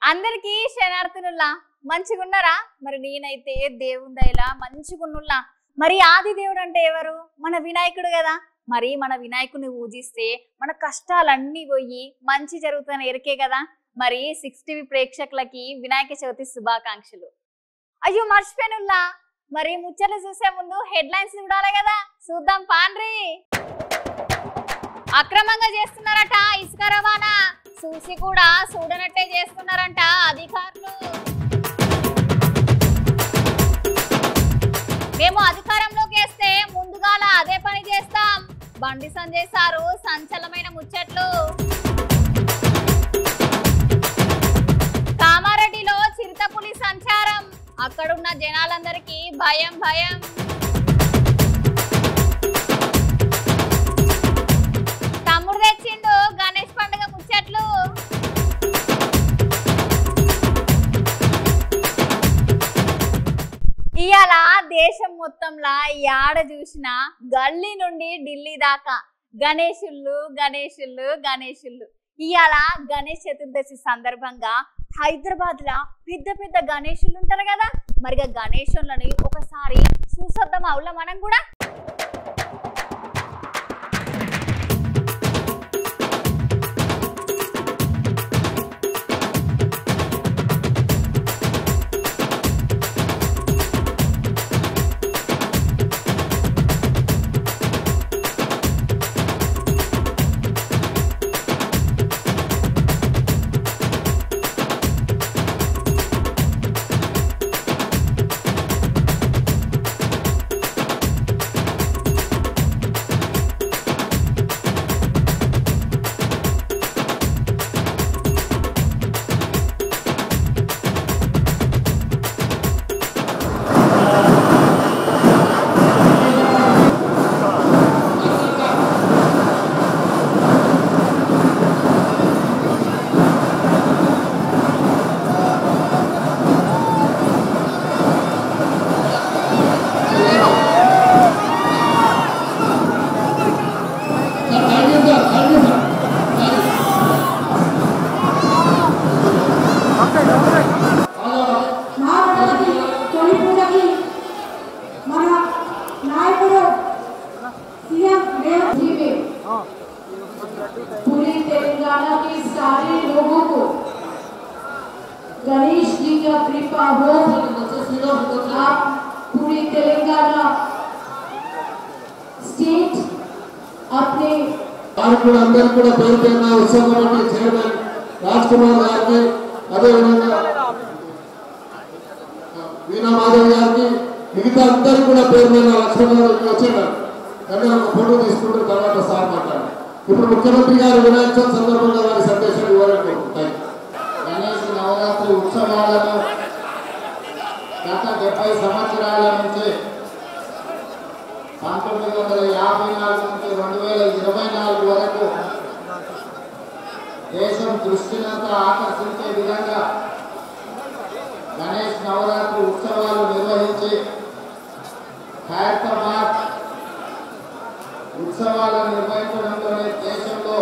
అందరికీ శనార్థునుల్లా మంచిగున్నారా? మరి నేనైతే దేవుని దయలా మంచిగున్నుల్లా. మరి ఆది దేవుడు అంటే ఎవరు? మన వినాయకుడు కదా. మరి మన వినాయకుడిని పూజిస్తే మన కష్టాలన్నీ పోయి మంచి జరుగుతున్న ఎరికే కదా. మరి 6 టీవీ ప్రేక్షకులకి వినాయక చవితి శుభాకాంక్షలు. అయ్యో మర్చిపోయినుల్లా, మరి ముచ్చట్లు చూసే ముందు హెడ్లైన్స్ చూడాలి కదా. చూద్దాం పాండ్రి. అక్రమంగా చేస్తున్నారట ఇసుక రవాణా, చూసి కూడా చూడనట్టే చేస్తున్నారంట అధికారులు. మేము అధికారంలోకి వేస్తే ముందుగాల అదే పని చేస్తాం. బండి సంజయ్ సారు సంచలనమైన ముచ్చట్లు. కామారెడ్డిలో చిరుతపులి సంచారం, అక్కడున్న జనాలందరికీ భయం భయం. తమ్ముడు తెచ్చిండు గణేష్ పండుగ ముచ్చట్లు. ఇవాళ దేశం మొత్తంలో యాడ చూసినా గల్లీ నుండి ఢిల్లీ దాకా గణేషుళ్ళు గణేషుళ్ళు గణేషుళ్ళు. ఇవాళ గణేష్ చతుర్దశి సందర్భంగా హైదరాబాద్ లా పెద్ద పెద్ద గణేషులు ఉంటారు కదా. మరి గణేషులని ఒకసారి చూసొద్దాం అవులా మనం కూడా. पूरी तेलंगाना के सारे लोगों को गणेश जी का कृपा हो। आप पूरी तेलंगाना स्टेट अपने అందరూ కూడా పేరు పేరున ఉత్సవ కమిటీ చైర్మన్ రాజ్ కుమార్ గారికి, అదేవిధంగా వీణా మాధవ్ గారికి, మిగతా అందరూ కూడా పేరు మీద లక్ష్మణ్ గారు వచ్చారు. కానీ ఒక ఫోటో తీసుకుంటే తర్వాత సార్ మాట్లాడారు. ఇప్పుడు ముఖ్యమంత్రి గారు వినాయక చవితి సందర్భంగా వారి సందేశం ఇవ్వాలని. గణేష్ నవరాత్రి ఉత్సవాలను గత 70 సంవత్సరాల నుంచి 1954 నుంచి 2024 వరకు దేశం దృష్టినంతా ఆకర్షించే విధంగా గణేష్ నవరాత్రి ఉత్సవాలు నిర్వహించి హైదరాబాద్ ఉత్సవాలను నిర్వహించడంలోనే దేశంలో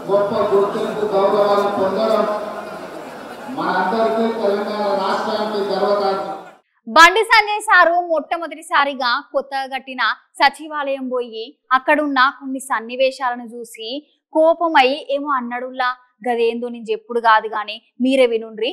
గొప్ప గుర్తింపు గౌరవాలు పొందడం మనందరికీ తెలంగాణ రాష్ట్రానికి గర్వకారణం. బండి సంజయ్ సారు మొట్టమొదటిసారిగా కొత్తగా కట్టిన సచివాలయం పోయి అక్కడున్న కొన్ని సన్నివేశాలను చూసి కోపమై ఏమో అన్నాడుల్లా. గదేందో నేను చెప్పుడు కాదు గాని మీరే వినుండ్రి.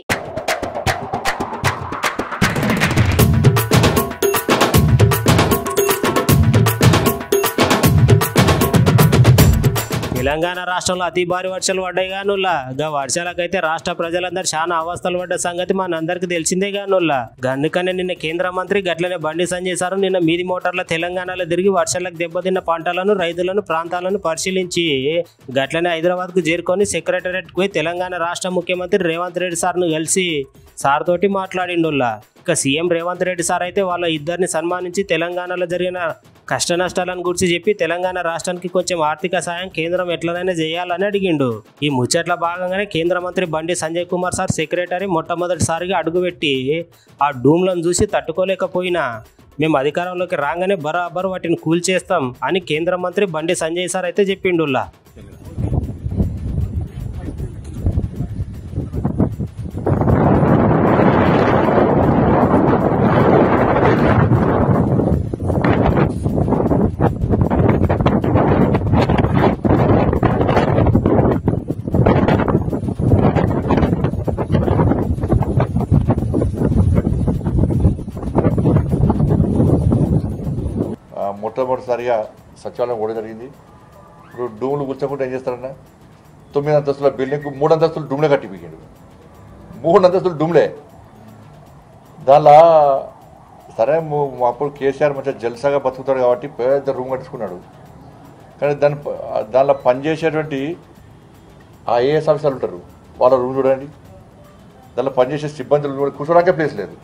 తెలంగాణ రాష్ట్రంలో అతి భారీ వర్షాలు పడ్డాయి గానుల్లా. వర్షాలకైతే రాష్ట్ర ప్రజలందరూ చాలా అవస్థలు పడ్డ సంగతి మనందరికి తెలిసిందే గానుల్లా. అందుకనే నిన్న కేంద్ర మంత్రి గట్లనే బండి సంజయ్ సారు నిన్న మీది మోటార్ల తెలంగాణలో తిరిగి వర్షాలకు దెబ్బతిన్న పంటలను, రైతులను, ప్రాంతాలను పరిశీలించి గట్లనే హైదరాబాద్ కు చేరుకొని సెక్రటరియట్ కు తెలంగాణ రాష్ట్ర ముఖ్యమంత్రి రేవంత్ రెడ్డి సార్ను కలిసి సార్ తోటి మాట్లాడిండుల్లా. ఇక సీఎం రేవంత్ రెడ్డి సార్ అయితే వాళ్ళ ఇద్దరిని సన్మానించి తెలంగాణలో జరిగిన కష్ట నష్టాలను గురించి చెప్పి తెలంగాణ రాష్ట్రానికి కొంచెం ఆర్థిక సాయం కేంద్రం ఎట్లనైనా చేయాలని అడిగిండు. ఈ ముచ్చట్ల భాగంగానే కేంద్ర మంత్రి బండి సంజయ్ కుమార్ సార్ సెక్రటరీ మొట్టమొదటిసారిగా అడుగుపెట్టి ఆ డూమ్లను చూసి తట్టుకోలేకపోయినా మేము అధికారంలోకి రాగానే బరాబర్ వాటిని కూల్చేస్తాం అని కేంద్ర మంత్రి బండి సంజయ్ సార్ అయితే చెప్పిండుల్లా. మొట్టమొదటిసారిగా సచివాలయం కూడా జరిగింది. ఇప్పుడు డూములు కూర్చోకుండా ఏం చేస్తారన్నా 9 అంతస్తుల బిల్డింగ్కు 3 అంతస్తులు డూమ్లే కట్టిపోయాడు. 3 అంతస్తులు డూమ్లే. దానిలో సరే అప్పుడు కేసీఆర్ మంచిగా జల్సాగా బతుకుతాడు కాబట్టి పెద్ద రూమ్ కట్టుకున్నాడు. కానీ దానిలో పనిచేసేటువంటి ఐఏఎస్ ఆఫీసర్లు ఉంటారు, వాళ్ళ రూమ్ చూడండి. దానిలో పనిచేసే సిబ్బందులు కూర్చోడానికే ప్లేస్ లేదు,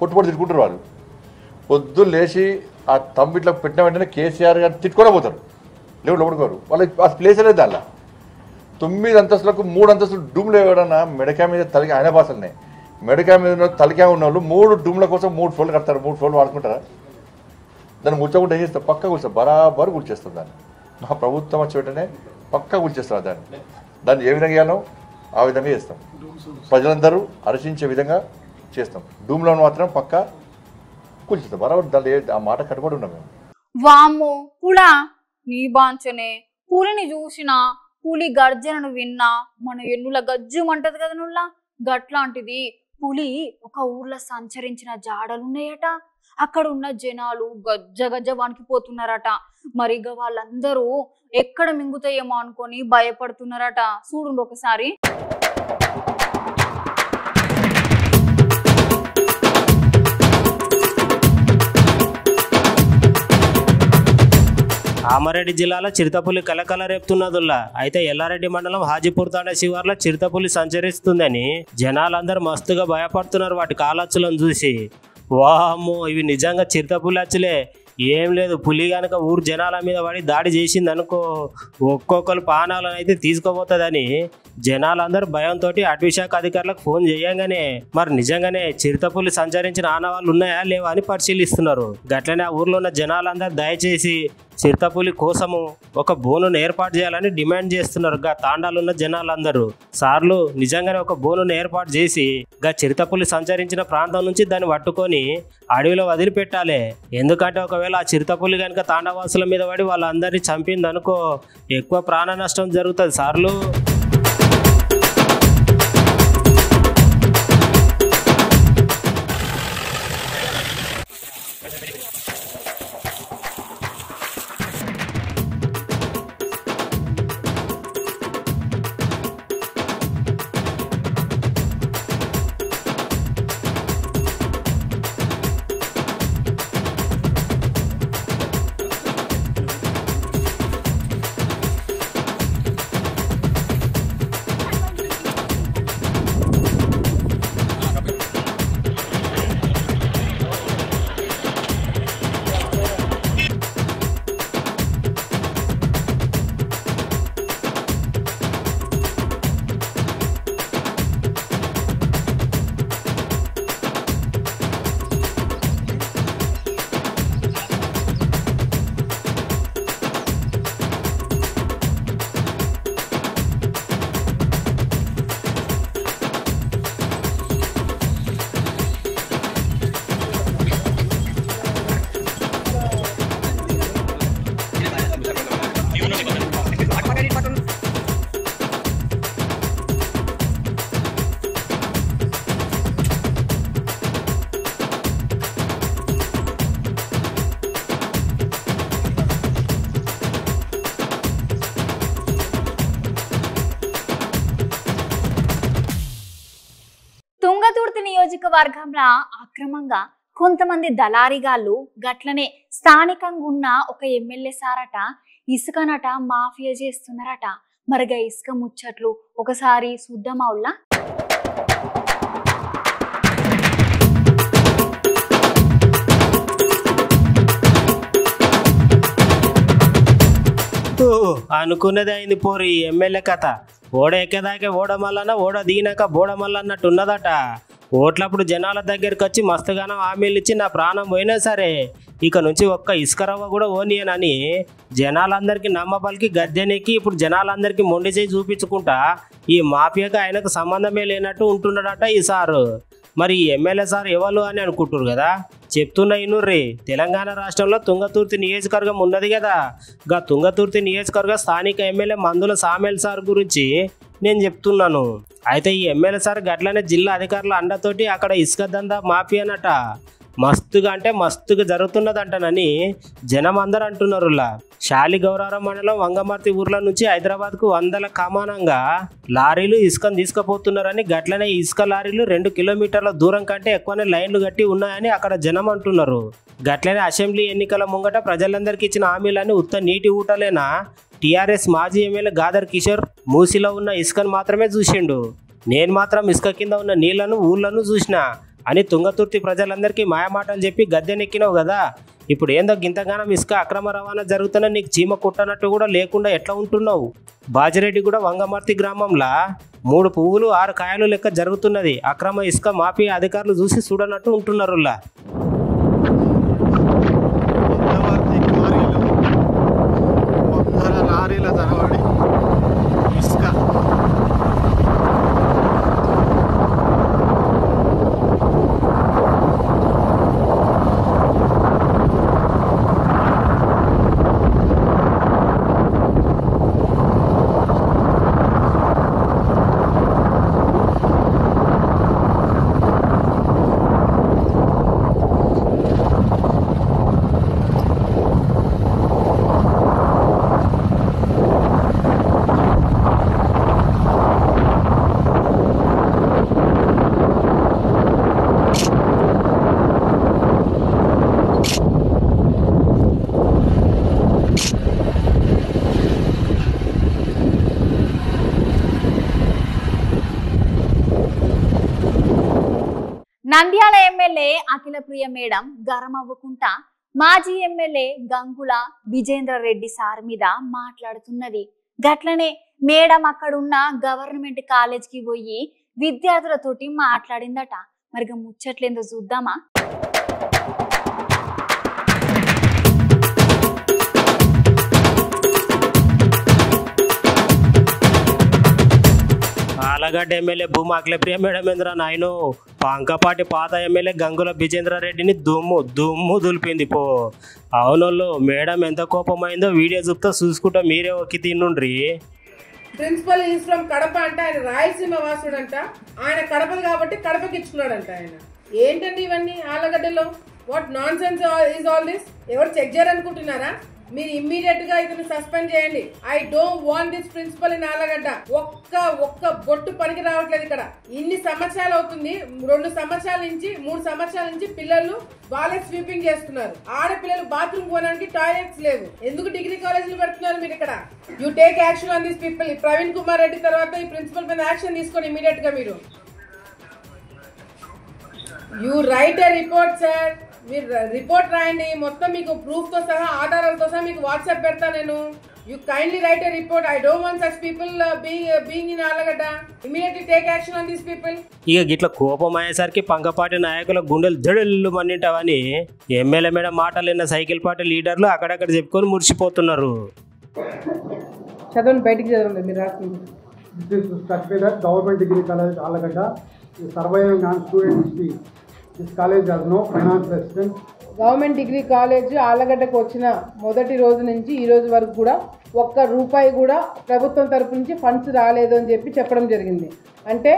పొట్టు తిట్టుకుంటారు వాళ్ళు. పొద్దున్న లేచి ఆ తమ్ము ఇట్లా పెట్టిన వెంటనే కేసీఆర్ గారిని తిట్టుకొని పోతారు, లేవు లోపడుకోరు. వాళ్ళకి ఆ ప్లేస్ లేదు. దానిలో 9 అంతస్తులకు 3 అంతస్తులు డూమ్లు ఎవడన్నా మెడకాయ మీద తలకి ఆయన భాషలనే మెడకాయ మీద తలకాయ ఉన్న వాళ్ళు 3 డూమ్ల కోసం 3 ఫ్లోర్లు కడతారు. 3 ఫ్లోర్లు వాడుకుంటారా? దాన్ని కూర్చోకుండా ఏం చేస్తారు? పక్క కూర్చోరు, బరాబరు కూర్చేస్తారు. దాన్ని మా ప్రభుత్వం వచ్చే వెంటనే పక్క కూర్చేస్తారు. దాన్ని ఏ విధంగా చేయాలో ఆ విధంగా చేస్తాం. ప్రజలందరూ హర్షించే విధంగా చేస్తాం. డూమ్లో మాత్రం పక్క కూర్చేస్తాం బరాబర్. దాన్ని ఆ మాట కట్టుబడి ఉన్నాం మేము. వామ్మో పులా నీ బాంచనే పులిని చూసినా పులి గర్జనను విన్నా మన ఎన్నుల గజ్జుమంటది కదా నుల్లా. గట్లాంటిది పులి ఒక ఊర్లో సంచరించిన జాడలున్నాయట. అక్కడ ఉన్న జనాలు గజ్జ గజ్జ వణికిపోతున్నారట. మరిగా వాళ్ళందరూ ఎక్కడ మింగుతాయేమో అనుకొని భయపడుతున్నారట. చూడు ఒకసారి. కామారెడ్డి జిల్లాలో చిరుతపులి కలకల రేపుతున్నదుల్లా. అయితే ఎల్లారెడ్డి మండలం హాజీపూర్ తాండా శివార్లో చిరుతపులి సంచరిస్తుందని జనాలందరూ మస్తుగా భయపడుతున్నారు వాటి కాలచ్చులను చూసి. వామ్మో ఇవి నిజంగా చిరుతపులి అచ్చులే, ఏం లేదు. పులి కనుక ఊరు జనాల మీద పడి దాడి చేసింది అనుకో ఒక్కొక్కరు ప్రాణాలను అయితే తీసుకోబోతుందని జనాలందరూ భయంతో అటవీశాఖ అధికారులకు ఫోన్ చేయంగానే మరి నిజంగానే చిరుతపులి సంచరించిన ఆనవాళ్ళు ఉన్నాయా లేవా అని పరిశీలిస్తున్నారు. గట్లనే ఆ ఊర్లో ఉన్న జనాలందరూ దయచేసి చిరుతపులి కోసము ఒక బోనును ఏర్పాటు చేయాలని డిమాండ్ చేస్తున్నారు. గా తాండాలున్న జనాలందరూ సార్లు నిజంగానే ఒక బోనును ఏర్పాటు చేసి గా చిరుతపులి సంచరించిన ప్రాంతం నుంచి దాన్ని పట్టుకొని అడవిలో వదిలిపెట్టాలి. ఎందుకంటే ఒకవేళ ఆ చిరుతపులి కనుక తాండావాసుల మీద పడి వాళ్ళందరినీ చంపింది అనుకో ఎక్కువ ప్రాణ నష్టం జరుగుతుంది సార్లు. తుంగతుర్తి నియోజకవర్గంలో అక్రమంగా కొంతమంది దళారీగాళ్ళు గట్లనే స్థానికంగా ఉన్న ఒక ఎమ్మెల్యే సారట ఇసుకనట మాఫియా చేస్తున్నారట. మరిగా ఇసుక ముచ్చట్లు ఒకసారి చూద్దామౌల్లా. అనుకున్నది అయింది పోరి ఎమ్మెల్యే కథ. ఓడ ఎక్కేదాకే ఓడ మల్లన్న, ఓడ దిగినాక బోడ మల్లన్నట్టు ఉన్నదట. ఓట్లప్పుడు జనాల దగ్గరికి వచ్చి మస్తుగానం హామీలు ఇచ్చి నా ప్రాణం పోయినా సరే ఇక నుంచి ఒక్క ఇసుక రవ్వ కూడా ఓనియనని జనాలందరికీ నమ్మబలికి గద్దెనెక్కి ఇప్పుడు జనాలందరికీ మొండి చేయి చూపించుకుంటా ఈ మాఫియాకి ఆయనకు సంబంధమే లేనట్టు ఉంటున్నాడట ఈ సారు. మరి ఈ ఎమ్మెల్యే సార్ ఎవరు అని అనుకుంటున్నారు కదా. చెప్తున్న ఇనుర్రి, తెలంగాణ రాష్ట్రంలో తుంగతుర్తి నియోజకవర్గం ఉన్నది కదా. గా తుంగతుర్తి నియోజకవర్గ స్థానిక ఎమ్మెల్యే మందుల సామేల్ సార్ గురించి నేను చెప్తున్నాను. అయితే ఈ ఎమ్మెల్యే సార్ గట్లనే జిల్లా అధికారుల అండతోటి అక్కడ ఇసుక దందా మాఫియానట మస్తుగా అంటే మస్తుగా జరుగుతున్నదంటనని జనం అందరూ అంటున్నారులా. శాలిగౌరారం మండలం వంగమర్తి ఊర్ల నుంచి హైదరాబాద్కు 100ల కమానంగా లారీలు ఇసుకను తీసుకుపోతున్నారని, గట్లనే ఇసుక లారీలు 2 కిలోమీటర్ల దూరం కంటే ఎక్కువనే లైన్లు కట్టి ఉన్నాయని అక్కడ జనం అంటున్నారు. గట్లనే అసెంబ్లీ ఎన్నికల ముంగట ప్రజలందరికీ ఇచ్చిన హామీలని ఉత్త నీటి ఊటలేనా? టీఆర్ఎస్ మాజీ ఎమ్మెల్యే గాదర్ కిషోర్ మూసిలో ఉన్న ఇసుకను మాత్రమే చూసిండు. నేను మాత్రం ఇసుక కింద ఉన్న నీళ్లను ఊళ్ళను చూసినా అని తుంగతుర్తి ప్రజలందరికీ మాయమాటలు చెప్పి గద్దెనెక్కినావు కదా. ఇప్పుడు ఏందో గింతగానం ఇసుక అక్రమ రవాణా జరుగుతున్నా నీకు చీమ కుట్టనట్టు కూడా లేకుండా ఎట్లా ఉంటున్నావు? బాజిరెడ్డి కూడా వంగమర్తి గ్రామంలో 3 పువ్వులు 6 కాయలు లెక్క జరుగుతున్నది. అక్రమ ఇసుక మాఫియా అధికారులు చూసి చూడనట్టు ఉంటున్నారులా. నంద్యాల ఎమ్మెల్యే అఖిల ప్రియ మేడం గరం అవ్వకుండా మాజీ ఎమ్మెల్యే గంగుల విజేంద్ర రెడ్డి సార్ మీద మాట్లాడుతున్నది. గట్లనే మేడం అక్కడున్న గవర్నమెంట్ కాలేజ్కి పోయి విద్యార్థులతోటి మాట్లాడిందట. మరి ముచ్చట్లేందో చూద్దామా? ఆలగడ్డ ఎమ్మెల్యే భూమా అఖిల ప్రియ మేడం ఏంద్రా నాయను పంకపాటి పాత ఎమ్మెల్యే గంగుల విజేంద్ర రెడ్డిని దుమ్ము దులిపింది పో. అవునోళ్ళు మేడం ఎంత కోపమైందో వీడియో చూపుతా చూసుకుంటా మీరే ఒక్కి తిన్నుండ్రి. ప్రిన్సిపల్ ఈజ్ ఫ్రమ్ కడప అంట. ఆయన రాయలసీమ వాసుడంట. ఆయన కడపది కాబట్టి కడపకి ఇచ్చుకున్నాడంట. ఆయన ఏంటండి ఇవన్నీ ఆలగడ్డలో? What nonsense is all this? ఎవరు చెక్ చేయాలనుకుంటున్నారా? మీరు ఇమ్మీడియట్ గా ఇతను సస్పెండ్ చేయండి. I don't want this principal in Allagadda. ఒక్క బొట్టు పనికి రావట్లేదు ఇక్కడ. ఇన్ని సంవత్సరాలు అవుతుంది, 2 సంవత్సరాల నుంచి 3 సంవత్సరాల నుంచి పిల్లలు వాళ్ళే స్వీపింగ్ చేస్తున్నారు. ఆడపిల్లలు బాత్రూమ్ పోవడానికి టాయిలెట్స్ లేవు. ఎందుకు డిగ్రీ కాలేజీలు పెడుతున్నారు మీరు ఇక్కడ? You take action on this people. Praveen Kumar Reddy తర్వాత ఈ ప్రిన్సిపల్ మీద యాక్షన్ తీసుకోండి ఇమ్మీడియట్ గా. మీరు you right a report sir. మీరు రిపోర్ట్ రాయండి, మొత్తం మీకు ప్రూఫ్ తో సహా ఆధారాలతో సహా మీకు వాట్సాప్ పెడతా నేను. You kindly right a report. I don't want such people being in Allagadda. Immediately take action on these people. ఇక గిట్ల కోపం అయ్యేసరికి పంకపాటి నాయకుల గుండెలు జడులు మన్నింటావని ఎమ్మెల్యే మేడం మాటలు విన్న సైకిల్ పార్టీ లీడర్లు అక్కడక్కడ చెప్పుకొని మురిసిపోతున్నారు. చదవండి, బయటికి చదవండి మీరు రాసింది. Government degree college Allagadda. Surviving non students this college has no finance assistance. Government degree college ఆలగడ్డకు వచ్చిన మొదటి రోజు నుంచి ఈ రోజు వరకు కూడా ₹1 కూడా ప్రభుత్వం తరపు నుంచి ఫండ్స్ రాలేదు అని చెప్పడం జరిగింది. అంటే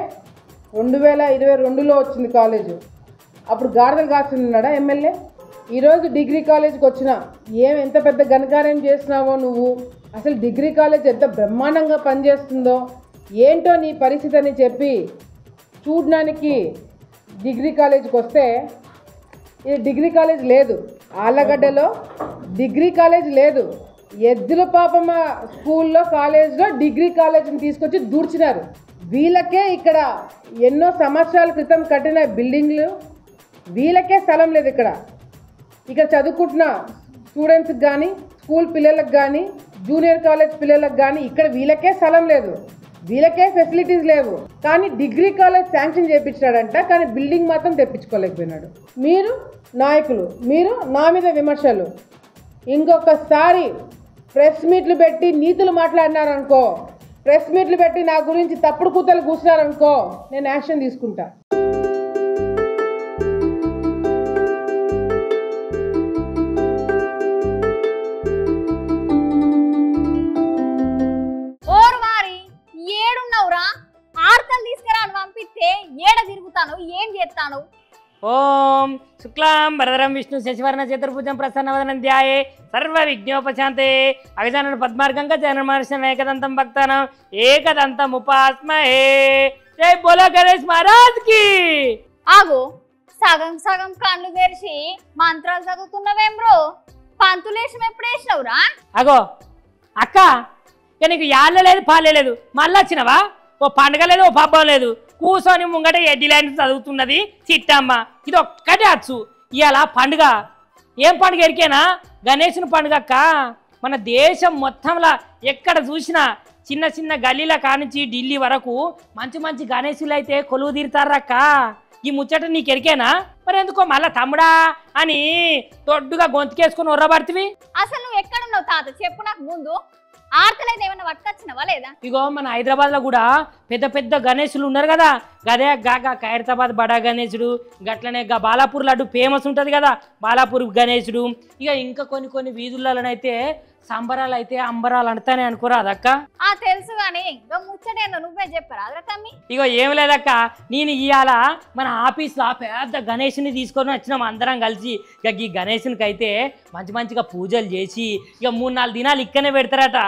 2022లో వచ్చింది కాలేజ్. అప్పుడు గాడిదలు కాస్తున్నాడా ఎమ్మెల్యే? ఈరోజు డిగ్రీ కాలేజ్కి వచ్చిన ఎంత పెద్ద ఘనకార్యం చేస్తున్నావో నువ్వు. అసలు డిగ్రీ కాలేజ్ ఎంత బ్రహ్మాండంగా పనిచేస్తుందో ఏంటో నీ పరిస్థితి అని చెప్పి చూడడానికి డిగ్రీ కాలేజ్కి వస్తే ఇది డిగ్రీ కాలేజ్ లేదు. ఆళ్ళగడ్డలో డిగ్రీ కాలేజ్ లేదు. ఎద్దుల పాపమ్మ స్కూల్లో కాలేజ్లో డిగ్రీ కాలేజ్ని తీసుకొచ్చి దూర్చినారు. వీళ్ళకే ఇక్కడ ఎన్నో సంవత్సరాల క్రితం కట్టిన బిల్డింగ్లు, వీళ్ళకే స్థలం లేదు. ఇక్కడ చదువుకుంటున్న స్టూడెంట్స్కి కానీ, స్కూల్ పిల్లలకు కానీ, జూనియర్ కాలేజ్ పిల్లలకు కానీ ఇక్కడ వీళ్ళకే స్థలం లేదు, వీళ్ళకే ఫెసిలిటీస్ లేవు. కానీ డిగ్రీ కాలేజ్ శాంక్షన్ చేయించాడంట, కానీ బిల్డింగ్ మాత్రం తెప్పించుకోలేకపోయినాడు. మీరు నాయకులు, మీరు నా మీద విమర్శలు. ఇంకొకసారి ప్రెస్ మీట్లు పెట్టి నీతులు మాట్లాడినారనుకో, ప్రెస్ మీట్లు పెట్టి నా గురించి తప్పుడు కూతలు కూర్చున్నారనుకో, నేను యాక్షన్ తీసుకుంటా. ఆర్తలు తీసుకురా అని పంపిస్తే ఏడ తిరుగుతాను, ఏం చేస్తాను? ఓం శుక్లాం వరదరం విష్ణు శశివర్ణ చతుర్భుజం ప్రసన్నవదనం ధ్యాయే సర్వ విఘ్నోపశాంతే అగజానన పద్మార్గంగా జనమర్శన ఏకదంతం భక్తానం ఏకదంతం ఉపాస్మహే. జై బోలో గణేష్ మహారాజ్ కి. ఆగు, సగం సగం కళ్ళు తెరిచి మంత్రాలు చదువుతున్నవేం బ్రో? పంతులేషం ఎప్పుడు వేసినవురా? అగో అక్క, ఇక నీకు యాళ్ళ లేదు పాలే లేదు, మళ్ళీ వచ్చినవా? ఓ పండుగ లేదు, ఓ పబ్బం లేదు, కూర్చొని ముంగట ఎడ్డి లైన్ చదువుతున్నది చిట్టమ్మ. ఇది ఒక్కటే వచ్చు. ఇవాళ పండుగ. ఏం పండుగ ఎరికేనా? గణేశుని పండుగ అక్క. మన దేశం మొత్తంలో ఎక్కడ చూసినా చిన్న చిన్న గల్లీల కానించి ఢిల్లీ వరకు మంచి మంచి గణేశులు అయితే కొలువు తీరుతారక్క. ఈ ముచ్చట నీకు ఎరికేనా? మరి ఎందుకో మళ్ళా తమ్ముడా అని తొడ్డుగా గొంతుకేసుకుని ఉర్రబడితివి. అసలు నువ్వు ఎక్కడున్నావు తాత? చెప్పు నాకు ముందు. ఆర్తలేదు ఏమన్నా పట్టుకొచ్చినవా లేదా? ఇగో మన హైదరాబాద్ లో కూడా పెద్ద పెద్ద గణేశులు ఉన్నారు కదా. గదే గాగా ఖైరతాబాద్ బడా గణేశుడు, గట్లనే బాలాపూర్ లడ్డు ఫేమస్ ఉంటది కదా, బాలాపూర్ గణేశుడు. ఇక ఇంకా కొన్ని వీధులలోనైతే సంబరాలు అయితే అంబరాలు అంటానే అనుకోరా అదక్క. తెలుసు గానీ ముచ్చటేందో నువ్వే చెప్పరా అదరా తమ్మి? ఇగో ఏం లేదక్క, నేను ఇవాళ మన ఆఫీస్లో పెద్ద గణేశుని తీసుకొని వచ్చినాం అందరం కలిసి. ఇక ఈ గణేశునికి అయితే మంచిగా పూజలు చేసి ఇక 3-4 దినాలు ఇక్కడనే పెడతారట.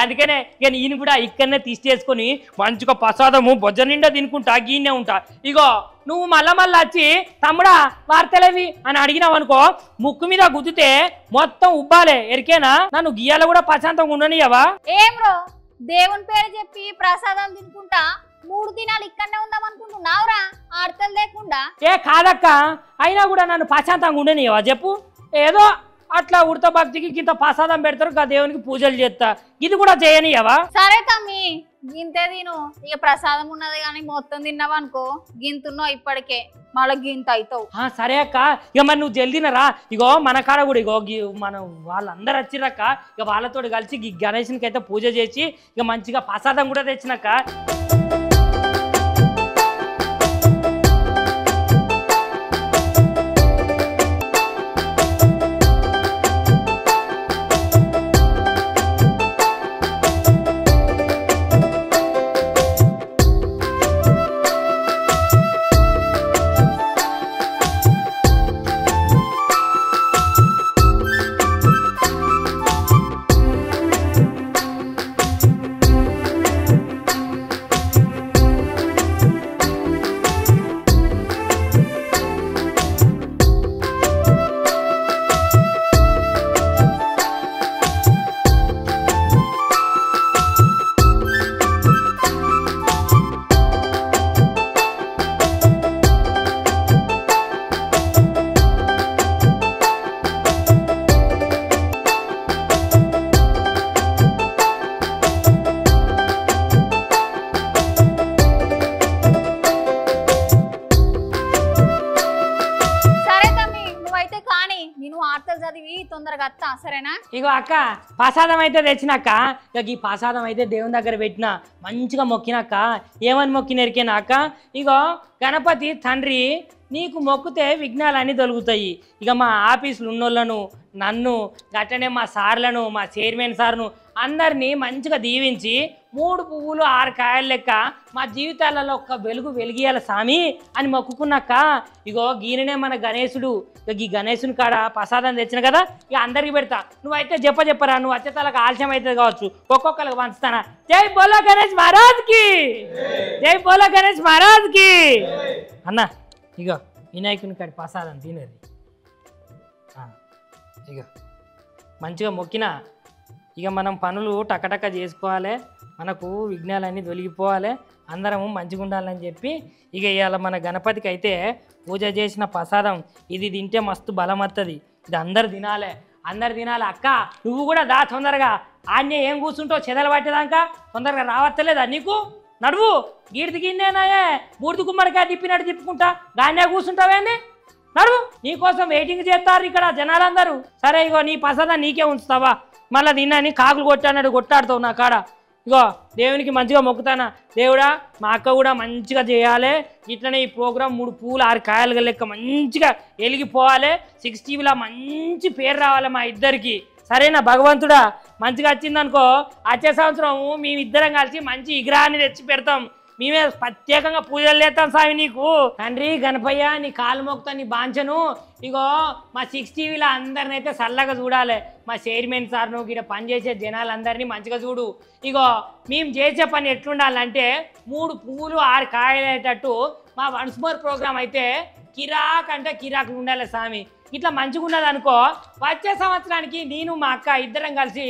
అందుకనే ఇక నేను కూడా ఇక్కడనే తీసుకొని మంచిగా ప్రసాదము బొజ్జ నిండా తినుకుంటా గీనే ఉంటా. ఇగో నువ్వు మళ్ళా వచ్చి తమ్ముడా వార్తలేవి అని అడిగినావు అనుకో, ముక్కు మీద గుద్దితే మొత్తం ఉబ్బాలే. ఎరికేనా? నన్ను గియ్యాల కూడా ప్రశాంతంగా ఉండనియవా? ఏం బ్రో, దేవుని పేరు చెప్పి ప్రసాదం తినుకుంటా 3 దినాలు ఇక్కడనే ఉందాం అనుకుంటున్నావురా ఆడతలు లేకుండా? ఏ కాదక్క, అయినా కూడా నన్ను ప్రశాంతంగా ఉండనియవా చెప్పు? ఏదో అట్లా ఉడత భక్తికి గింత ప్రసాదం పెడతారు, గా దేవునికి పూజలు చేస్తా, ఇది కూడా చేయనియవా? సరే తమ్మి, గింతే తిను. ఇక ప్రసాదం ఉన్నది కానీ మొత్తం తిన్నావు అనుకో గింతున్నావు ఇప్పటికే, మళ్ళీ గింత అవుతావు. సరే అక్క, ఇక మరి నువ్వు జల్దినరా. ఇగో మన కాడ కూడా ఇగో మనం వాళ్ళందరూ వచ్చిరక్క. ఇక వాళ్ళతో కలిసి గణేశునికి అయితే పూజ చేసి ఇక మంచిగా ప్రసాదం కూడా తెచ్చినాక. తొందరగా అత్తా సరేనా? ఇగో అక్క, ప్రసాదం అయితే తెచ్చినాక ఇక ఈ ప్రసాదం అయితే దేవుని దగ్గర పెట్టినా మంచిగా మొక్కినాక ఏమని మొక్కిన ఎరికేనా అక్క? ఇగో గణపతి తండ్రి నీకు మొక్కితే విఘ్నాలన్నీ తొలుగుతాయి. ఇక మా ఆఫీసులు ఉన్నోళ్ళను, నన్ను, గట్టనే మా సార్లను, మా చైర్మన్ సార్ను అందరినీ మంచిగా దీవించి 3 పువ్వులు 6 కాయలు లెక్క మా జీవితాలలో ఒక్క వెలుగు వెలిగియాల స్వామి అని మొక్కుకున్నాక ఇగో గీననే మన గణేశుడు. ఇక ఈ గణేశుని కాడ ప్రసాదం తెచ్చిన కదా, ఇక అందరికి పెడతా. నువ్వైతే చెప్పరా, నువ్వు వచ్చే తలకు ఆలస్యం అవుతుంది కావచ్చు, ఒక్కొక్కరికి పంచుతానా. జై బోలో గణేష్ మహారాజ్కి, జై బోలో గణేష్ మహారాజ్కి. అన్న ఇగో వినాయకుని కాడి ప్రసాదం తినేది. ఇక మంచిగా మొక్కిన ఇక మనం పనులు టకటక చేసుకోవాలి, మనకు విఘ్నాలన్నీ తొలగిపోవాలి, అందరము మంచిగా ఉండాలని చెప్పి ఇక ఇవాళ మన గణపతికి అయితే పూజ చేసిన ప్రసాదం ఇది తింటే మస్తు బలం వస్తుంది. ఇది అందరు తినాలి. అక్క నువ్వు కూడా దా తొందరగా. ఆన్నే ఏం కూర్చుంటావు చెదలు పట్టేదాకా తొందరగా రావత్తలేదా నీకు? నడువు, గీడిది గిన్నెనాయే బూడిది గుమ్మడికాయ తిప్పినట్టు తిప్పుకుంటా గానే కూర్చుంటావేంది? నడువు, నీకోసం వెయిటింగ్ చేస్తారు ఇక్కడ జనాలందరూ. సరే ఇగో నీ ప్రసాదం నీకే ఉంచుతావా? మళ్ళీ తిన్నాని కాకులు కొట్టాడు కొట్టాడుతావు నా కాడ. ఇగో దేవునికి మంచిగా మొక్కుతానా. దేవుడా మా అక్క కూడా మంచిగా చేయాలి, ఇట్లనే ఈ ప్రోగ్రాం 3 పువ్వులు 6 కాయలు లెక్క మంచిగా వెలిగిపోవాలి, 6 టీవీలో మంచి పేరు రావాలి మా ఇద్దరికి. సరేనా భగవంతుడా? మంచిగా వచ్చిందనుకో వచ్చే సంవత్సరం మేమిద్దరం కలిసి మంచి విగ్రహాన్ని తెచ్చి పెడతాం. మేమే ప్రత్యేకంగా పూజలు చేస్తాం స్వామి నీకు. తండ్రి గణపయ్య నీ కాలు మొక్కుతా నీ బాంచను. ఇగో మా 6 టీవీలో అందరిని అయితే చల్లగా చూడాలి. మా చైర్మన్ సార్ను ఇక్కడ పనిచేసే జనాలందరినీ మంచిగా చూడు. ఇగో మేము చేసే పని ఎట్లుండాలంటే 3 పువ్వులు 6 కాయలేటట్టు మా వన్స్ మోర్ ప్రోగ్రామ్ అయితే కిరాక్ అంటే కిరాకు ఉండాలి స్వామి. ఇట్లా మంచిగా ఉన్నది అనుకో, వచ్చే సంవత్సరానికి నేను మా అక్క ఇద్దరం కలిసి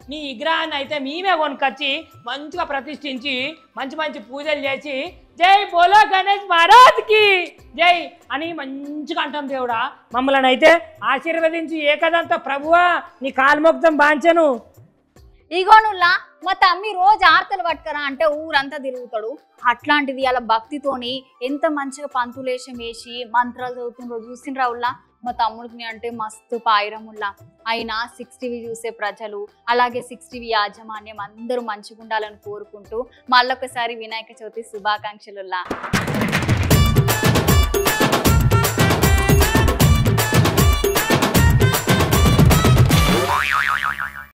నీ విగ్రహాన్ని అయితే మేమే కొనుకొచ్చి మంచిగా ప్రతిష్ఠించి మంచి మంచి పూజలు చేసి జై బోలో గణేష్ మహారాజ్కి జై అని మంచిగా అంటాం. దేవుడా మమ్మల్ని అయితే ఆశీర్వదించి ఏకదంత ప్రభువా నీ కాలుమొక్తం బాంచను. ఇగోనుల్లా మా తమ్మి రోజు ఆర్తలు పట్టుకరా అంటే ఊరంతా తిరుగుతాడు. అట్లాంటిది అలా భక్తితోని ఎంత మంచిగా పంతులేషం వేసి మంత్రాలు చదువుతుండ్రో చూసిండ్రా ఉల్లా. మా తమ్ముడికి అంటే మస్తు పాయిరముల్లా. అయినా 6 టీవీ చూసే ప్రజలు అలాగే 6 టీవీ యాజమాన్యం అందరూ మంచిగా ఉండాలని కోరుకుంటూ మళ్ళొకసారి వినాయక చవితి శుభాకాంక్షలుల్లా.